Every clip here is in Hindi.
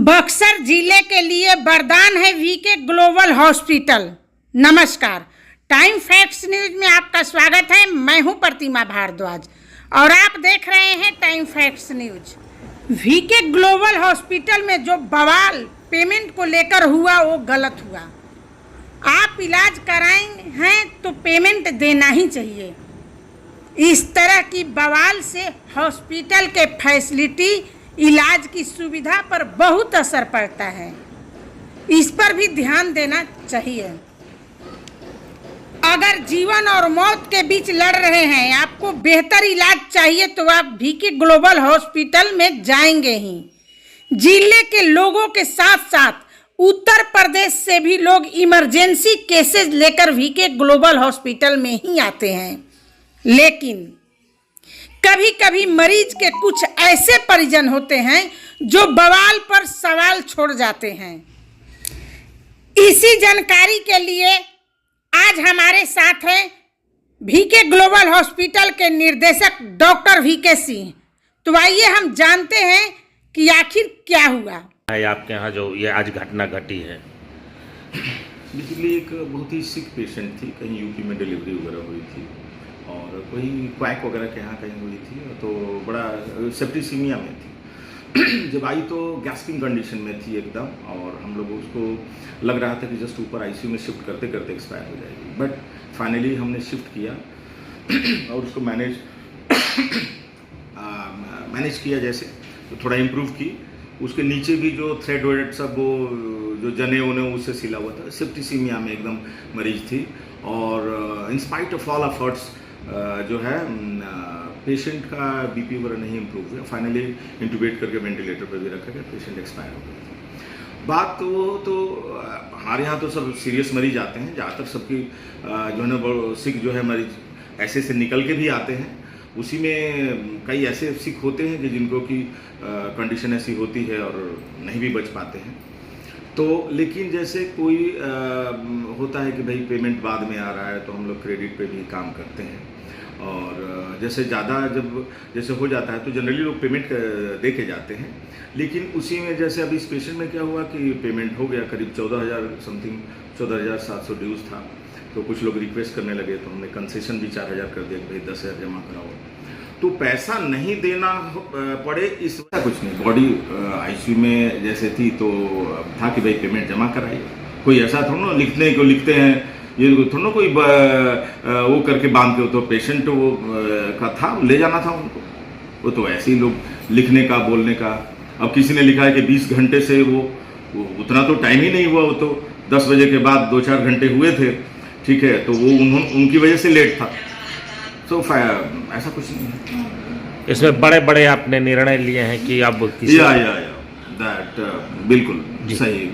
बक्सर जिले के लिए वरदान है वीके ग्लोबल हॉस्पिटल। नमस्कार, टाइम फैक्ट्स न्यूज में आपका स्वागत है। मैं हूं प्रतिमा भारद्वाज और आप देख रहे हैं Time Facts News. VK Global Hospital में जो बवाल पेमेंट को लेकर हुआ वो गलत हुआ। आप इलाज कराएं हैं तो पेमेंट देना ही चाहिए। इस तरह की बवाल से हॉस्पिटल के फैसिलिटी, इलाज की सुविधा पर बहुत असर पड़ता है। इस पर भी ध्यान देना चाहिए। अगर जीवन और मौत के बीच लड़ रहे हैं, आपको बेहतर इलाज चाहिए तो आप वीके ग्लोबल हॉस्पिटल में जाएंगे ही। जिले के लोगों के साथ साथ उत्तर प्रदेश से भी लोग इमरजेंसी केसेस लेकर वीके ग्लोबल हॉस्पिटल में ही आते हैं। लेकिन कभी कभी मरीज के कुछ ऐसे परिजन होते हैं जो बवाल पर सवाल छोड़ जाते हैं। इसी जानकारी के लिए आज हमारे साथ हैं वीके ग्लोबल हॉस्पिटल के निर्देशक डॉक्टर वीके सिंह। तो आइए हम जानते हैं कि आखिर क्या हुआ है आपके यहाँ जो ये आज घटना घटी है। बेसिकली एक बहुत ही सिक पेशेंट थी, कहीं यूपी में डिलीवरी वगैरह हुई थी और कोई क्वैक वगैरह के यहाँ कहीं हुई थी, तो बड़ा सेप्टिसीमिया में थी। जब आई तो गैस्पिंग कंडीशन में थी एकदम, और हम लोग उसको लग रहा था कि जस्ट ऊपर आईसीयू में शिफ्ट करते करते एक्सपायर हो जाएगी। बट फाइनली हमने शिफ्ट किया और उसको मैनेज किया, जैसे तो थोड़ा इम्प्रूव की। उसके नीचे भी जो थ्रेड वेड सब वो जो जने उन्हें उससे सिला हुआ था, सेप्टिसीमिया में एकदम मरीज थी। और in spite of all efforts जो है पेशेंट का बीपी वगैरह नहीं इम्प्रूव हुआ। फाइनली इंटूबेट करके वेंटिलेटर पर भी रखा गया, पेशेंट एक्सपायर हो गया। बात तो हमारे यहाँ तो सब सीरियस मरीज आते हैं, ज़्यादातर सबकी जो है ना सिक जो है मरीज ऐसे से निकल के भी आते हैं। उसी में कई ऐसे सिक होते हैं कि जिनको की कंडीशन ऐसी होती है और नहीं भी बच पाते हैं। तो लेकिन जैसे कोई होता है कि भाई पेमेंट बाद में आ रहा है तो हम लोग क्रेडिट पे भी काम करते हैं। और जैसे ज़्यादा जब जैसे हो जाता है तो जनरली लोग पेमेंट दे के जाते हैं। लेकिन उसी में जैसे अभी इस पेशेंट में क्या हुआ कि पेमेंट हो गया, करीब 14,000 समथिंग 14,700 ड्यूज था। तो कुछ लोग रिक्वेस्ट करने लगे तो हमने कंसेशन भी 4,000 कर दिया कि भाई 10,000 जमा कराओ, तो पैसा नहीं देना पड़े इस वजह कुछ नहीं। बॉडी आईसीयू में जैसे थी तो था कि भाई पेमेंट जमा कराइए। कोई ऐसा थोड़ा ना लिखने को लिखते हैं, ये थोड़ा ना कोई वो करके बांध के, तो पेशेंट वो का था, ले जाना था उनको। वो तो ऐसे ही लोग लिखने का बोलने का। अब किसी ने लिखा है कि 20 घंटे से वो उतना तो टाइम ही नहीं हुआ, वो तो 10 बजे के बाद 2-4 घंटे हुए थे, ठीक है, तो वो उनकी वजह से लेट था। तो ऐसा कुछ नहीं है। इसमें बड़े बड़े आपने निर्णय लिए हैं कि अब किसी दैट बिल्कुल सही।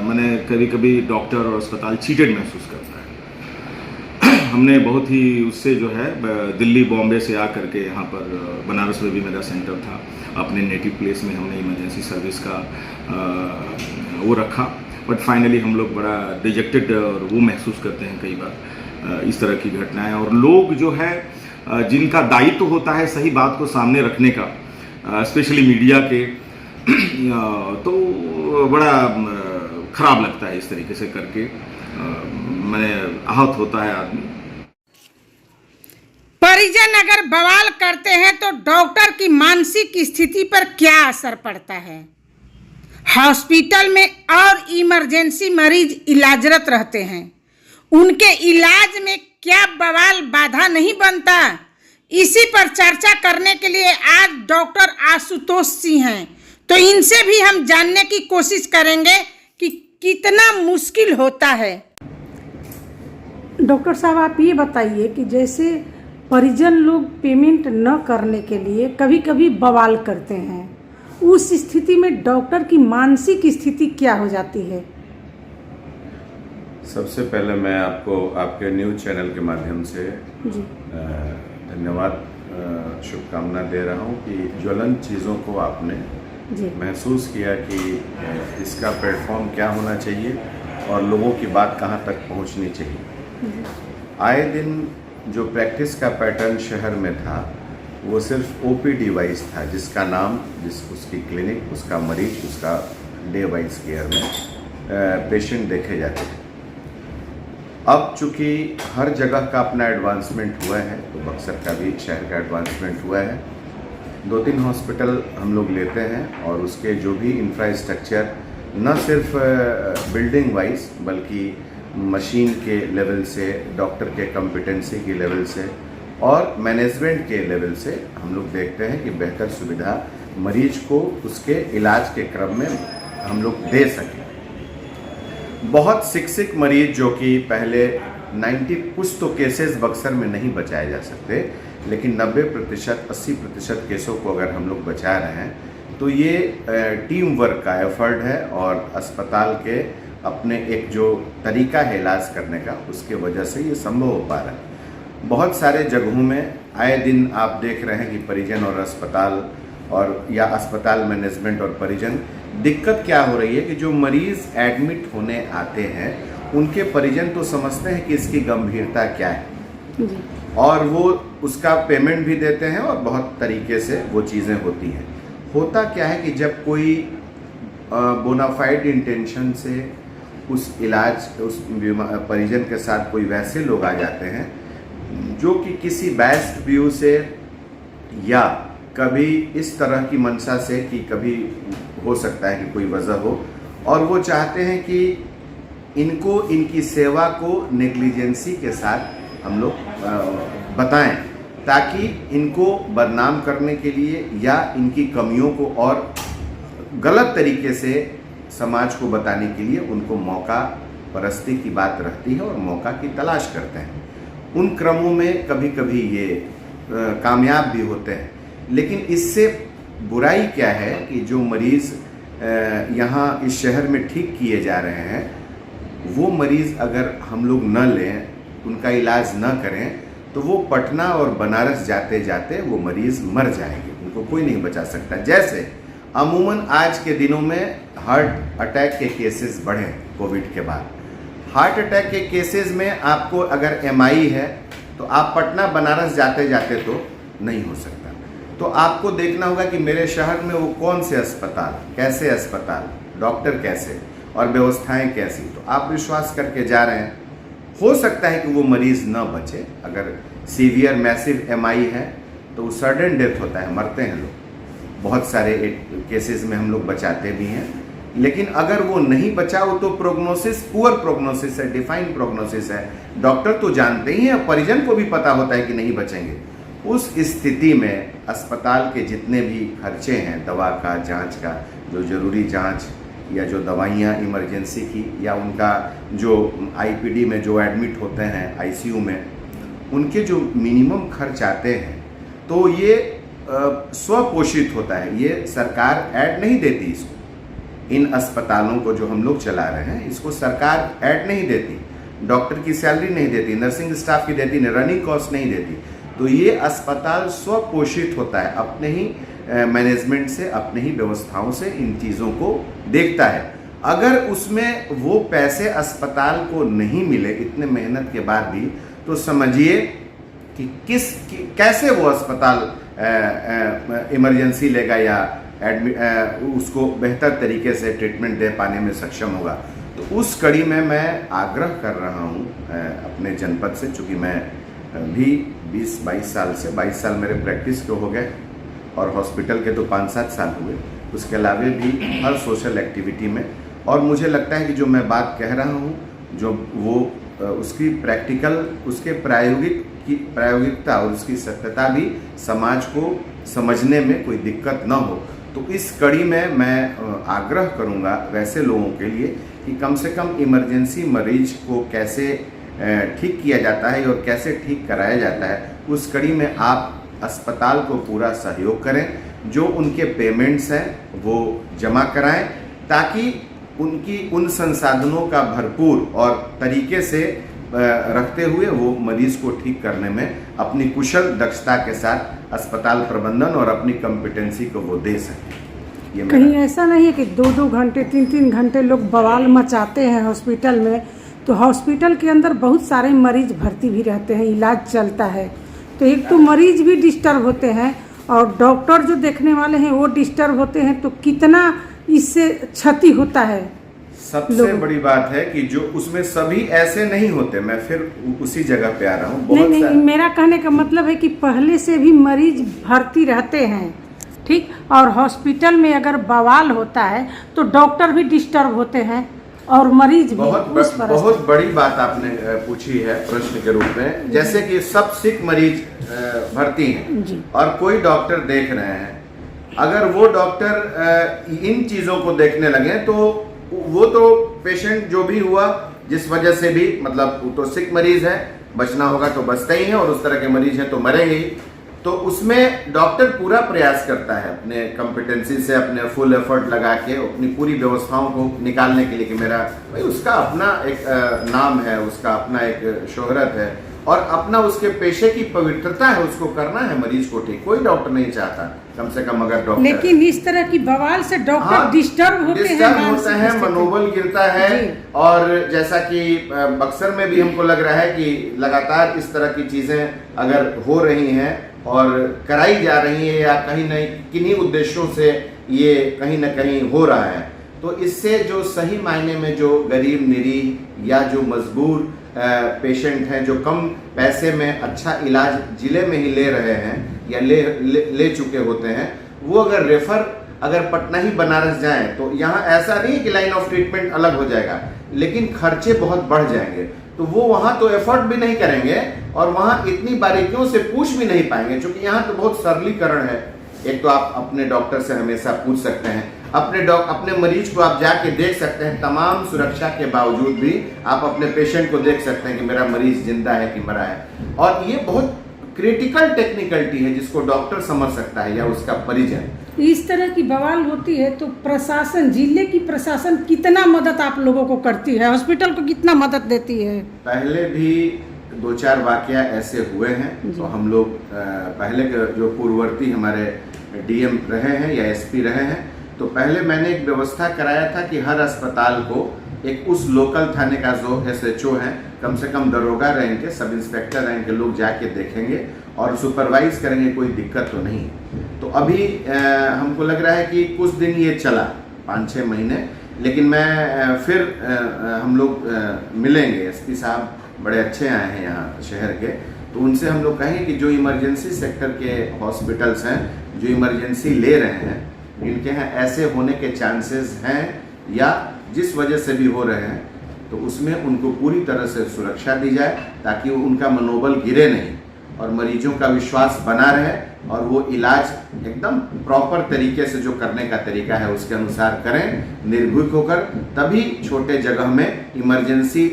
मैंने कभी कभी डॉक्टर और अस्पताल चीटेड महसूस करता है। हमने बहुत ही उससे जो है दिल्ली बॉम्बे से आकर के यहाँ पर बनारस में भी मेरा सेंटर था, अपने नेटिव प्लेस में हमने इमरजेंसी सर्विस का वो रखा। बट फाइनली हम लोग बड़ा डिजेक्टेड और वो महसूस करते हैं कई बार इस तरह की घटनाएं। और लोग जो है जिनका दायित्व होता है सही बात को सामने रखने का, स्पेशली मीडिया के, तो बड़ा खराब लगता है इस तरीके से करके। मैंने आहत होता है आदमी। परिजन अगर बवाल करते हैं तो डॉक्टर की मानसिक स्थिति पर क्या असर पड़ता है। हॉस्पिटल में और इमरजेंसी मरीज इलाजरत रहते हैं, उनके इलाज में क्या बवाल बाधा नहीं बनता। इसी पर चर्चा करने के लिए आज डॉक्टर आशुतोष सिंह हैं, तो इनसे भी हम जानने की कोशिश करेंगे कि कितना मुश्किल होता है। डॉक्टर साहब, आप ये बताइए कि जैसे परिजन लोग पेमेंट न करने के लिए कभी कभी बवाल करते हैं, उस स्थिति में डॉक्टर की मानसिक स्थिति क्या हो जाती है। सबसे पहले मैं आपको आपके न्यूज़ चैनल के माध्यम से धन्यवाद, शुभकामना दे रहा हूं कि ज्वलंत चीज़ों को आपने महसूस किया कि इसका प्लेटफॉर्म क्या होना चाहिए और लोगों की बात कहां तक पहुंचनी चाहिए। आए दिन जो प्रैक्टिस का पैटर्न शहर में था वो सिर्फ ओपी डिवाइस था, जिसका नाम, उसकी क्लिनिक, उसका मरीज, उसका डे वाइज केयर में पेशेंट देखे जाते थे। अब चूँकि हर जगह का अपना एडवांसमेंट हुआ है, तो बक्सर का भी शहर का एडवांसमेंट हुआ है। 2-3 हॉस्पिटल हम लोग लेते हैं और उसके जो भी इंफ्रास्ट्रक्चर न सिर्फ बिल्डिंग वाइज बल्कि मशीन के लेवल से, डॉक्टर के कॉम्पिटेंसी के लेवल से और मैनेजमेंट के लेवल से हम लोग देखते हैं कि बेहतर सुविधा मरीज को उसके इलाज के क्रम में हम लोग दे सकें। बहुत सिक मरीज जो कि पहले 90 कुछ तो केसेस बक्सर में नहीं बचाए जा सकते, लेकिन 90% 80% केसों को अगर हम लोग बचा रहे हैं तो ये टीम वर्क का एफर्ट है और अस्पताल के अपने एक जो तरीका है इलाज करने का, उसके वजह से ये संभव हो पा रहा है। बहुत सारे जगहों में आए दिन आप देख रहे हैं कि परिजन और अस्पताल और या अस्पताल मैनेजमेंट और परिजन, दिक्कत क्या हो रही है कि जो मरीज़ एडमिट होने आते हैं उनके परिजन तो समझते हैं कि इसकी गंभीरता क्या है और वो उसका पेमेंट भी देते हैं और बहुत तरीके से वो चीज़ें होती हैं। होता क्या है कि जब कोई बोनाफाइड इंटेंशन से उस परिजन के साथ कोई वैसे लोग आ जाते हैं जो कि किसी बैस्ट व्यू से या कभी इस तरह की मंशा से कि कभी हो सकता है कि कोई वजह हो और वो चाहते हैं कि इनको इनकी सेवा को नेग्लिजेंसी के साथ हम लोग बताएं ताकि इनको बदनाम करने के लिए या इनकी कमियों को और गलत तरीके से समाज को बताने के लिए उनको मौका परस्ती की बात रहती है और मौका की तलाश करते हैं। उन क्रमों में कभी कभी ये कामयाब भी होते हैं, लेकिन इससे बुराई क्या है कि जो मरीज़ यहाँ इस शहर में ठीक किए जा रहे हैं वो मरीज़ अगर हम लोग न लें, उनका इलाज न करें तो वो पटना और बनारस जाते जाते वो मरीज़ मर जाएंगे, उनको कोई नहीं बचा सकता। जैसे अमूमन आज के दिनों में हार्ट अटैक के केसेस बढ़े कोविड के बाद। हार्ट अटैक के केसेस में आपको अगर एमआई है तो आप पटना बनारस जाते जाते तो नहीं हो सकता। तो आपको देखना होगा कि मेरे शहर में वो कौन से अस्पताल, कैसे अस्पताल, डॉक्टर कैसे और व्यवस्थाएं कैसी, तो आप विश्वास करके जा रहे हैं। हो सकता है कि वो मरीज़ न बचे। अगर सीवियर मैसिव एमआई है तो सडन डेथ होता है, मरते हैं लोग। बहुत सारे केसेस में हम लोग बचाते भी हैं, लेकिन अगर वो नहीं बचा हो तो प्रोग्नोसिस पुअर प्रोग्नोसिस है, डिफाइंड प्रोग्नोसिस है। डॉक्टर तो जानते ही हैं, परिजन को भी पता होता है कि नहीं बचेंगे। उस स्थिति में अस्पताल के जितने भी खर्चे हैं, दवा का, जांच का, जो ज़रूरी जांच या जो दवाइयाँ इमरजेंसी की या उनका जो आईपीडी में जो एडमिट होते हैं आईसीयू में, उनके जो मिनिमम खर्च आते हैं तो ये स्वपोषित होता है। ये सरकार ऐड नहीं देती इसको, इन अस्पतालों को जो हम लोग चला रहे हैं इसको सरकार ऐड नहीं देती, डॉक्टर की सैलरी नहीं देती, नर्सिंग स्टाफ की देती नहीं, रनिंग कॉस्ट नहीं देती। तो ये अस्पताल स्वपोषित होता है, अपने ही मैनेजमेंट से, अपने ही व्यवस्थाओं से इन चीज़ों को देखता है। अगर उसमें वो पैसे अस्पताल को नहीं मिले इतने मेहनत के बाद भी, तो समझिए कि कैसे वो अस्पताल इमरजेंसी लेगा या उसको बेहतर तरीके से ट्रीटमेंट दे पाने में सक्षम होगा। तो उस कड़ी में मैं आग्रह कर रहा हूँ अपने जनपद से, चूँकि मैं भी 20-22 साल से 22 साल मेरे प्रैक्टिस के हो गए और हॉस्पिटल के तो 5-7 साल हुए, उसके अलावा भी हर सोशल एक्टिविटी में। और मुझे लगता है कि जो मैं बात कह रहा हूँ, जो वो उसकी प्रैक्टिकल, उसके प्रायोगिकता और उसकी सत्यता भी समाज को समझने में कोई दिक्कत न हो। तो इस कड़ी में मैं आग्रह करूँगा वैसे लोगों के लिए कि कम से कम इमरजेंसी मरीज को कैसे ठीक किया जाता है और कैसे ठीक कराया जाता है, उस कड़ी में आप अस्पताल को पूरा सहयोग करें। जो उनके पेमेंट्स हैं वो जमा कराएं ताकि उनकी उन संसाधनों का भरपूर और तरीके से रखते हुए वो मरीज को ठीक करने में अपनी कुशल दक्षता के साथ अस्पताल प्रबंधन और अपनी कॉम्पिटेंसी को वो दे सकें। ये कहीं ऐसा नहीं है कि 2-2 घंटे 3-3 घंटे लोग बवाल मचाते हैं हॉस्पिटल में, तो हॉस्पिटल के अंदर बहुत सारे मरीज भर्ती भी रहते हैं, इलाज चलता है, तो एक तो मरीज भी डिस्टर्ब होते हैं और डॉक्टर जो देखने वाले हैं वो डिस्टर्ब होते हैं, तो कितना इससे क्षति होता है। सबसे बड़ी बात है कि जो उसमें सभी ऐसे नहीं होते, मैं फिर उसी जगह पे आ रहा हूँ। नहीं, मेरा कहने का मतलब है कि पहले से भी मरीज भर्ती रहते हैं, ठीक, और हॉस्पिटल में अगर बवाल होता है तो डॉक्टर भी डिस्टर्ब होते हैं और मरीज भी। बहुत बड़ी बात आपने पूछी है प्रश्न के रूप में। जैसे कि सब सिक मरीज भर्ती हैं और कोई डॉक्टर देख रहे हैं, अगर वो डॉक्टर इन चीजों को देखने लगे तो वो तो पेशेंट जो भी हुआ जिस वजह से भी, मतलब वो तो सिक मरीज है, बचना होगा तो बचता ही है, और उस तरह के मरीज हैं तो मरेंगे ही। तो उसमें डॉक्टर पूरा प्रयास करता है अपने कॉम्पिटेंसी से, अपने फुल एफर्ट लगा के अपनी पूरी व्यवस्थाओं को निकालने के लिए कि मेरा भाई, उसका अपना एक नाम है, उसका अपना एक शोहरत है और अपना उसके पेशे की पवित्रता है, उसको करना है मरीज को ठीक। कोई डॉक्टर नहीं चाहता कम से कम अगर डॉक्टर, लेकिन इस तरह की बवाल से डॉक्टर डिस्टर्ब होते हैं, मनोबल गिरता है। और जैसा कि बक्सर में भी हमको लग रहा है कि लगातार इस तरह की चीजें अगर हो रही हैं और कराई जा रही है या कहीं न किन्हीं उद्देश्यों से ये कहीं ना कहीं हो रहा है, तो इससे जो सही मायने में जो गरीब निरीह या जो मजबूर पेशेंट हैं, जो कम पैसे में अच्छा इलाज जिले में ही ले रहे हैं या ले चुके होते हैं, वो अगर पटना ही बनारस जाएं तो यहाँ ऐसा नहीं कि लाइन ऑफ ट्रीटमेंट अलग हो जाएगा, लेकिन खर्चे बहुत बढ़ जाएंगे। तो वो वहाँ तो एफर्ट भी नहीं करेंगे और वहाँ इतनी बारीकियों से पूछ भी नहीं पाएंगे, क्योंकि यहाँ तो बहुत सरलीकरण है। एक तो आप अपने डॉक्टर से हमेशा पूछ सकते हैं, अपने मरीज को आप जाके देख सकते हैं, तमाम सुरक्षा के बावजूद भी आप अपने पेशेंट को देख सकते हैं कि मेरा मरीज जिंदा है कि मरा है। और ये बहुत क्रिटिकल टेक्निकलिटी है जिसको डॉक्टर समझ सकता है या उसका परिजन। इस तरह की बवाल होती है तो प्रशासन, जिले की प्रशासन कितना मदद आप लोगों को करती है, हॉस्पिटल को कितना मदद देती है? पहले भी 2-4 वाकया ऐसे हुए हैं, तो हम लोग पहले के जो पूर्ववर्ती हमारे डीएम रहे हैं या एसपी रहे हैं, तो पहले मैंने एक व्यवस्था कराया था कि हर अस्पताल को एक उस लोकल थाने का जो एसएचओ है, कम से कम दरोगा रैंक के, सब इंस्पेक्टर रैंक के लोग जाके देखेंगे और सुपरवाइज करेंगे, कोई दिक्कत तो नहीं। तो अभी हमको लग रहा है कि कुछ दिन ये चला, 5-6 महीने, लेकिन मैं फिर हम लोग मिलेंगे। एसपी साहब बड़े अच्छे आए हैं यहाँ शहर के, तो उनसे हम लोग कहेंगे कि जो इमरजेंसी सेक्टर के हॉस्पिटल्स हैं, जो इमरजेंसी ले रहे हैं, इनके यहाँ ऐसे होने के चांसेस हैं या जिस वजह से भी हो रहे हैं, तो उसमें उनको पूरी तरह से सुरक्षा दी जाए ताकि उनका मनोबल गिरे नहीं और मरीजों का विश्वास बना रहे और वो इलाज एकदम प्रॉपर तरीके से जो करने का तरीका है उसके अनुसार करें, निर्भीक होकर। तभी छोटे जगह में इमरजेंसी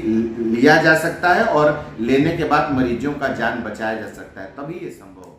लिया जा सकता है और लेने के बाद मरीजों का जान बचाया जा सकता है, तभी ये संभव है।